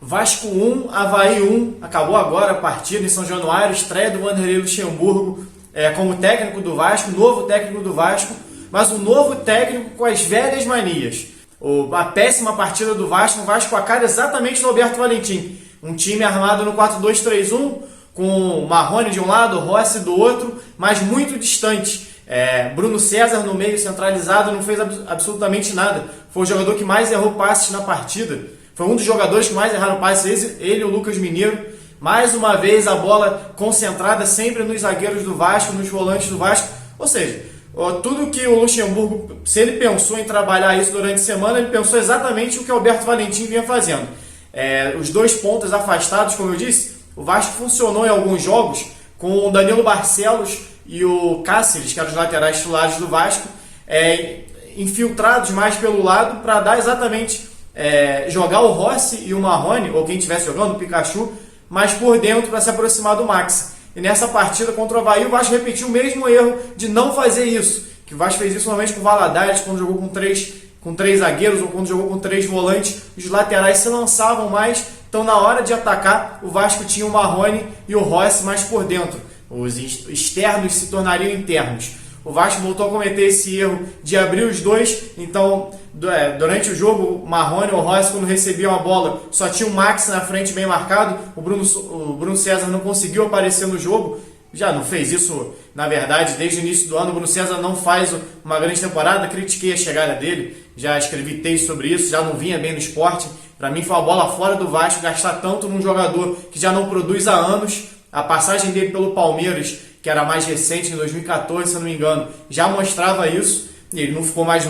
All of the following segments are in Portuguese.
Vasco 1, Avaí 1, acabou agora a partida em São Januário, estreia do Vanderlei Luxemburgo como técnico do Vasco, novo técnico do Vasco, mas um novo técnico com as velhas manias. A péssima partida do Vasco, o Vasco com a cara exatamente do Alberto Valentim. Um time armado no 4-2-3-1, com Marrone de um lado, Rossi do outro, mas muito distante. Bruno César no meio, centralizado, não fez absolutamente nada. Foi o jogador que mais errou passes na partida. Foi um dos jogadores que mais erraram passes, ele e o Lucas Mineiro. Mais uma vez a bola concentrada sempre nos zagueiros do Vasco, nos volantes do Vasco. Ou seja, tudo que o Luxemburgo, se ele pensou em trabalhar isso durante a semana, ele pensou exatamente o que o Alberto Valentim vinha fazendo. Os dois pontas afastados, como eu disse, o Vasco funcionou em alguns jogos com o Danilo Barcelos e o Cáceres, que eram os laterais titulares do Vasco, infiltrados mais pelo lado para dar exatamente... jogar o Rossi e o Marrone, ou quem estivesse jogando, o Pikachu, mais por dentro para se aproximar do Max. E nessa partida contra o Avaí, o Vasco repetiu o mesmo erro de não fazer isso. Que o Vasco fez isso normalmente com o Valadares, quando jogou com três zagueiros, ou quando jogou com 3 volantes, os laterais se lançavam mais. Então, na hora de atacar, o Vasco tinha o Marrone e o Rossi mais por dentro. Os externos se tornariam internos. O Vasco voltou a cometer esse erro de abrir os dois. Então, durante o jogo, o Marrone ou o Rossi, quando recebiam a bola, só tinha o Max na frente bem marcado. O Bruno César não conseguiu aparecer no jogo. Já não fez isso, na verdade, desde o início do ano. O Bruno César não faz uma grande temporada. Critiquei a chegada dele, já escrevi texto sobre isso, já não vinha bem no esporte. Para mim foi uma bola fora do Vasco gastar tanto num jogador que já não produz há anos. A passagem dele pelo Palmeiras, que era mais recente, em 2014, se eu não me engano, já mostrava isso. Ele não ficou mais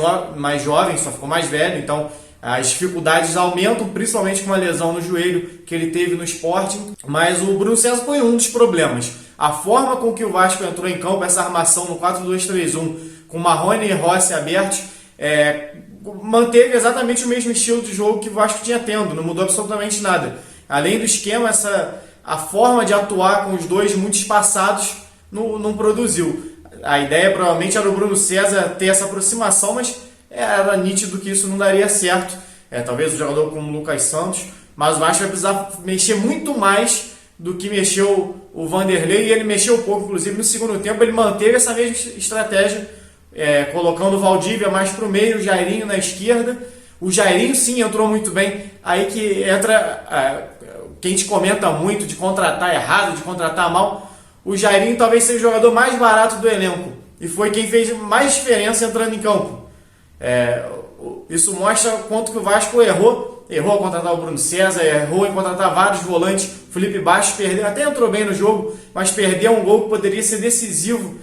jovem, só ficou mais velho. Então as dificuldades aumentam, principalmente com uma lesão no joelho que ele teve no Sporting. Mas o Bruno César foi um dos problemas. A forma com que o Vasco entrou em campo, essa armação no 4-2-3-1, com Marrone e Rossi abertos, manteve exatamente o mesmo estilo de jogo que o Vasco tinha tendo, não mudou absolutamente nada. Além do esquema, a forma de atuar com os dois muito espaçados não produziu. A ideia provavelmente era o Bruno César ter essa aproximação, mas era nítido que isso não daria certo. Talvez um jogador como o Lucas Santos, mas o Vasco vai precisar mexer muito mais do que mexeu o Vanderlei, e ele mexeu pouco, inclusive no segundo tempo ele manteve essa mesma estratégia, colocando o Valdívia mais para o meio, o Jairinho na esquerda. O Jairinho sim entrou muito bem, aí que entra quem te comenta muito de contratar errado, de contratar mal. O Jairinho talvez seja o jogador mais barato do elenco e foi quem fez mais diferença entrando em campo. Isso mostra quanto que o Vasco errou ao contratar o Bruno César, errou em contratar vários volantes. O Felipe Bastos até entrou bem no jogo, mas perdeu um gol que poderia ser decisivo.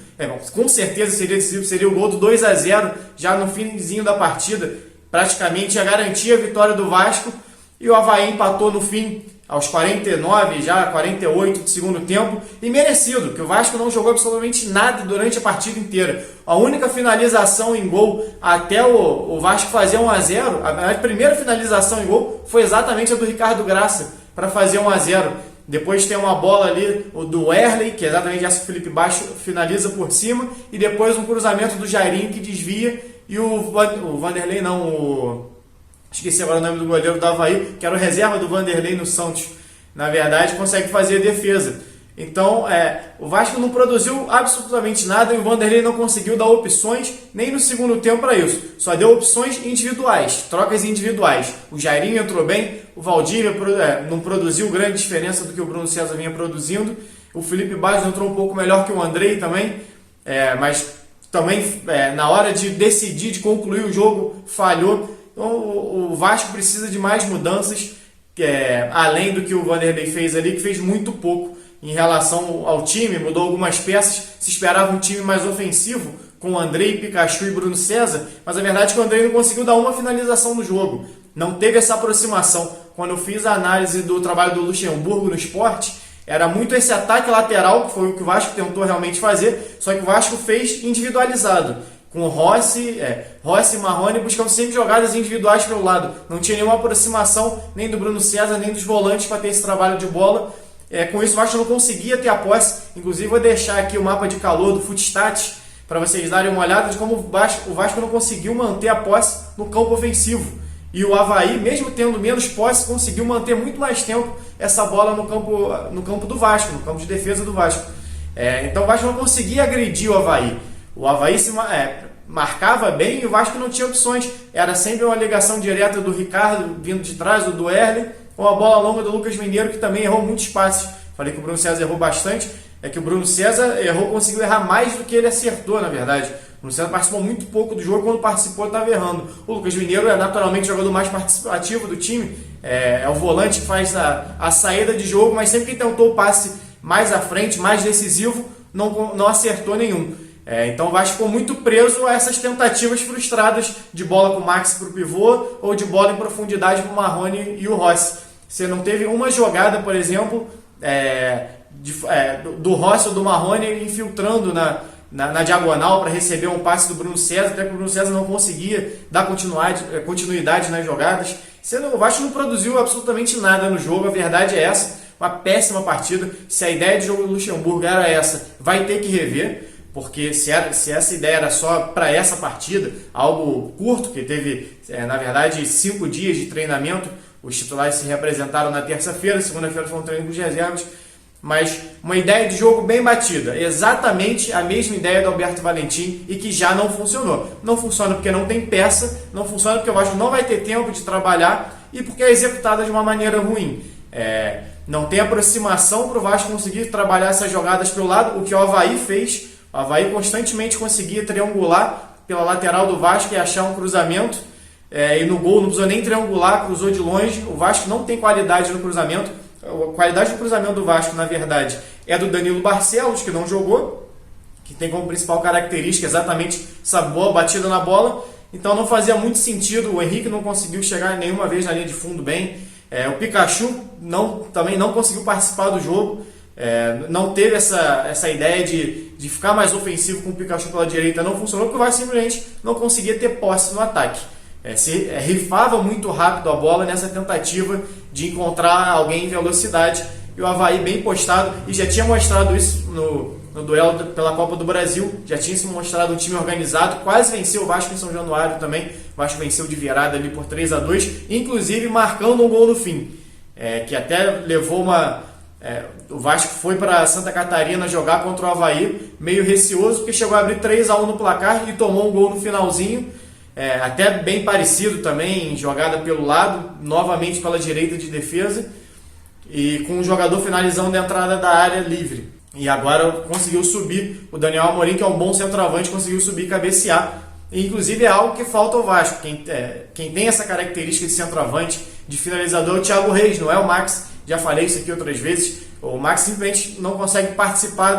Com certeza seria decisivo, seria o gol do 2-0 já no finzinho da partida, praticamente a garantia a vitória do Vasco. E o Avaí empatou no fim, aos 49, já 48 do segundo tempo, e merecido, que o Vasco não jogou absolutamente nada durante a partida inteira. A única finalização em gol até o Vasco fazer 1-0, a primeira finalização em gol foi exatamente a do Ricardo Graça para fazer 1-0. Depois tem uma bola ali do Erley, que é exatamente essa que o Felipe Bastos finaliza por cima, e depois um cruzamento do Jairinho que desvia, e o Vanderlei não, esqueci agora o nome do goleiro do Avaí, que era o reserva do Vanderlei no Santos, na verdade consegue fazer a defesa. Então o Vasco não produziu absolutamente nada e o Vanderlei não conseguiu dar opções nem no segundo tempo para isso. Só deu opções individuais, trocas individuais. O Jairinho entrou bem, o Valdívia não produziu grande diferença do que o Bruno César vinha produzindo. O Felipe Bastos entrou um pouco melhor que o Andrei também, mas também na hora de decidir, de concluir o jogo, falhou. Então o Vasco precisa de mais mudanças, além do que o Vanderlei fez ali, que fez muito pouco em relação ao time, mudou algumas peças. Se esperava um time mais ofensivo, com Andrei, Pikachu e Bruno César, mas a verdade é que o Andrei não conseguiu dar uma finalização no jogo, não teve essa aproximação. Quando eu fiz a análise do trabalho do Luxemburgo no esporte, era muito esse ataque lateral, que foi o que o Vasco tentou realmente fazer, só que o Vasco fez individualizado, com o Rossi e Marrone buscando sempre jogadas individuais pelo lado. Não tinha nenhuma aproximação nem do Bruno César, nem dos volantes para ter esse trabalho de bola. Com isso o Vasco não conseguia ter a posse. Inclusive vou deixar aqui o mapa de calor do Footstats para vocês darem uma olhada de como o Vasco não conseguiu manter a posse no campo ofensivo. E o Avaí, mesmo tendo menos posse, conseguiu manter muito mais tempo essa bola no campo do Vasco, no campo de defesa do Vasco. Então o Vasco não conseguia agredir o Avaí. O Avaí marcava bem e o Vasco não tinha opções. Era sempre uma ligação direta do Ricardo vindo de trás, do Duerle, ou a bola longa do Lucas Mineiro, que também errou muitos passes. Falei que o Bruno César errou bastante. É que o Bruno César conseguiu errar mais do que ele acertou, na verdade. O Bruno César participou muito pouco do jogo, quando participou estava errando. O Lucas Mineiro é naturalmente o jogador mais participativo do time, é o volante que faz a saída de jogo, mas sempre que tentou o passe mais à frente, mais decisivo, não acertou nenhum. Então o Vasco ficou muito preso a essas tentativas frustradas de bola com o Max para o pivô ou de bola em profundidade para o Marrone e o Rossi. Você não teve uma jogada, por exemplo, do Rossi ou do Marrone infiltrando na diagonal para receber um passe do Bruno César, até que o Bruno César não conseguia dar continuidade nas jogadas. O Vasco não produziu absolutamente nada no jogo, a verdade é essa, uma péssima partida. Se a ideia de jogo do Luxemburgo era essa, vai ter que rever, porque se essa ideia era só para essa partida, algo curto, que teve, na verdade, 5 dias de treinamento, os titulares se representaram na terça-feira, segunda-feira foi um treino com os reservas, mas uma ideia de jogo bem batida, exatamente a mesma ideia do Alberto Valentim e que já não funcionou. Não funciona porque não tem peça, não funciona porque o Vasco não vai ter tempo de trabalhar e porque é executada de uma maneira ruim. Não tem aproximação para o Vasco conseguir trabalhar essas jogadas pelo lado, o que o Avaí fez. O Avaí constantemente conseguia triangular pela lateral do Vasco e achar um cruzamento, e no gol não precisou nem triangular, cruzou de longe. O Vasco não tem qualidade no cruzamento. A qualidade do cruzamento do Vasco, na verdade, é do Danilo Barcelos, que não jogou, que tem como principal característica exatamente essa boa batida na bola. Então não fazia muito sentido. O Henrique não conseguiu chegar nenhuma vez na linha de fundo bem. O Pikachu também não conseguiu participar do jogo. Não teve essa ideia de ficar mais ofensivo com o Pikachu pela direita. Não funcionou porque o Vasco simplesmente não conseguia ter posse no ataque. Se rifava muito rápido a bola nessa tentativa de encontrar alguém em velocidade. E o Avaí bem postado, e já tinha mostrado isso no duelo pela Copa do Brasil, já tinha se mostrado um time organizado, quase venceu o Vasco em São Januário também. O Vasco venceu de virada ali por 3-2, inclusive marcando um gol no fim, que até levou o Vasco foi para Santa Catarina jogar contra o Avaí, meio receoso, porque chegou a abrir 3-1 no placar e tomou um gol no finalzinho. Até bem parecido também, jogada pelo lado, novamente pela direita de defesa, e com o jogador finalizando a entrada da área livre. E agora conseguiu subir, o Daniel Amorim, que é um bom centroavante, conseguiu subir e cabecear. E, inclusive é algo que falta ao Vasco. Quem tem essa característica de centroavante, de finalizador, é o Thiago Reis, não é o Max. Já falei isso aqui outras vezes. O Max simplesmente não consegue participar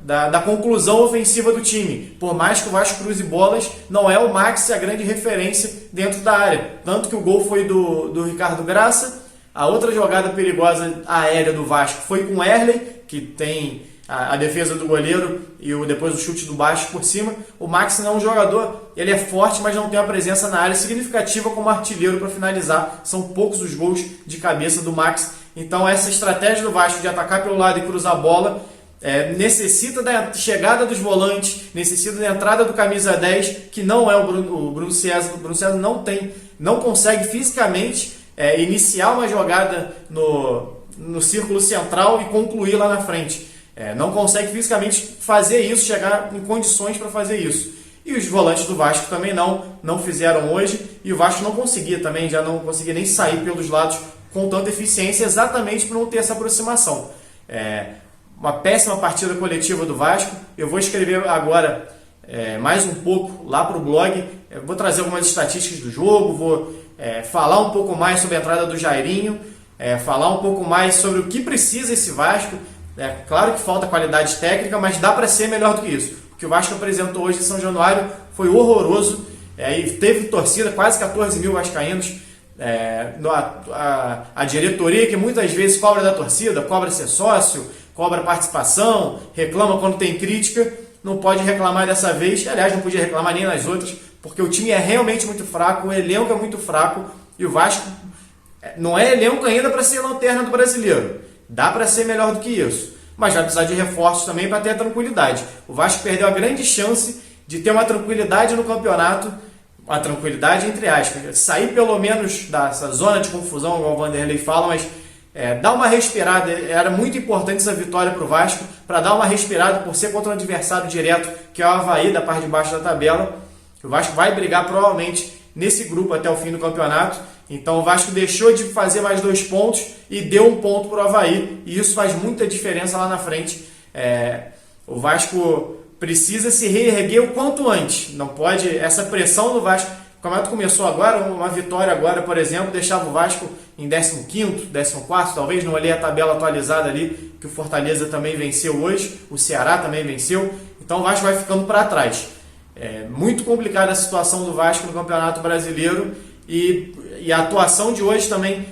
da conclusão ofensiva do time. Por mais que o Vasco cruze bolas, não é o Max a grande referência dentro da área. Tanto que o gol foi do Ricardo Graça. A outra jogada perigosa aérea do Vasco foi com o Erley, que tem a defesa do goleiro e depois o chute do baixo por cima. O Max não é um jogador, ele é forte, mas não tem uma presença na área significativa como artilheiro para finalizar. São poucos os gols de cabeça do Max. Então essa estratégia do Vasco de atacar pelo lado e cruzar a bola necessita da chegada dos volantes, necessita da entrada do camisa 10, que não é o Bruno César. O Bruno César não consegue fisicamente iniciar uma jogada no círculo central e concluir lá na frente. Não consegue fisicamente fazer isso, chegar em condições para fazer isso. E os volantes do Vasco também não fizeram hoje, e o Vasco não conseguia também, já não conseguia nem sair pelos lados com tanta eficiência, exatamente por não ter essa aproximação. Uma péssima partida coletiva do Vasco. Eu vou escrever agora mais um pouco lá para o blog, vou trazer algumas estatísticas do jogo, vou falar um pouco mais sobre a entrada do Jairinho, falar um pouco mais sobre o que precisa esse Vasco. Claro que falta qualidade técnica, mas dá para ser melhor do que isso. O que o Vasco apresentou hoje em São Januário foi horroroso, e teve torcida, quase 14 mil vascaínos. A diretoria, que muitas vezes cobra da torcida, cobra ser sócio, cobra participação, reclama quando tem crítica, não pode reclamar dessa vez. Aliás, não podia reclamar nem nas outras, porque o time é realmente muito fraco, o elenco é muito fraco, e o Vasco não é elenco ainda para ser lanterna do Brasileiro. Dá para ser melhor do que isso, mas vai precisar de reforços também para ter a tranquilidade. O Vasco perdeu a grande chance de ter uma tranquilidade no campeonato uma tranquilidade entre aspas, sair pelo menos dessa zona de confusão, igual o Vanderlei fala, mas dar uma respirada. Era muito importante essa vitória para o Vasco, para dar uma respirada por ser contra um adversário direto, que é o Avaí, da parte de baixo da tabela. O Vasco vai brigar provavelmente nesse grupo até o fim do campeonato. Então o Vasco deixou de fazer mais 2 pontos e deu 1 ponto para o Avaí, e isso faz muita diferença lá na frente. O Vasco precisa se reerguer o quanto antes. Não pode, essa pressão do Vasco. O campeonato começou agora, uma vitória agora, por exemplo, deixava o Vasco em 15º, 14º, talvez, não olhei a tabela atualizada ali, que o Fortaleza também venceu hoje, o Ceará também venceu, então o Vasco vai ficando para trás. É muito complicada a situação do Vasco no Campeonato Brasileiro, e a atuação de hoje também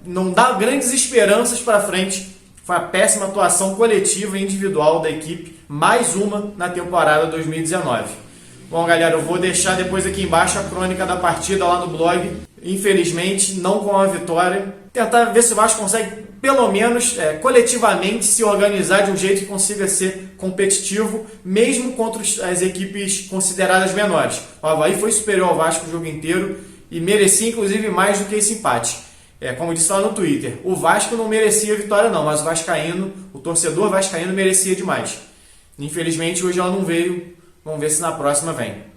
não dá grandes esperanças para frente. Foi a péssima atuação coletiva e individual da equipe, mais uma na temporada 2019. Bom, galera, eu vou deixar depois aqui embaixo a crônica da partida lá no blog. Infelizmente, não com a vitória. Tentar ver se o Vasco consegue, pelo menos, coletivamente, se organizar de um jeito que consiga ser competitivo, mesmo contra as equipes consideradas menores. O Avaí foi superior ao Vasco o jogo inteiro e merecia, inclusive, mais do que esse empate. Como eu disse lá no Twitter, o Vasco não merecia a vitória não, mas o torcedor vascaíno merecia demais. Infelizmente, hoje ela não veio. Vamos ver se na próxima vem.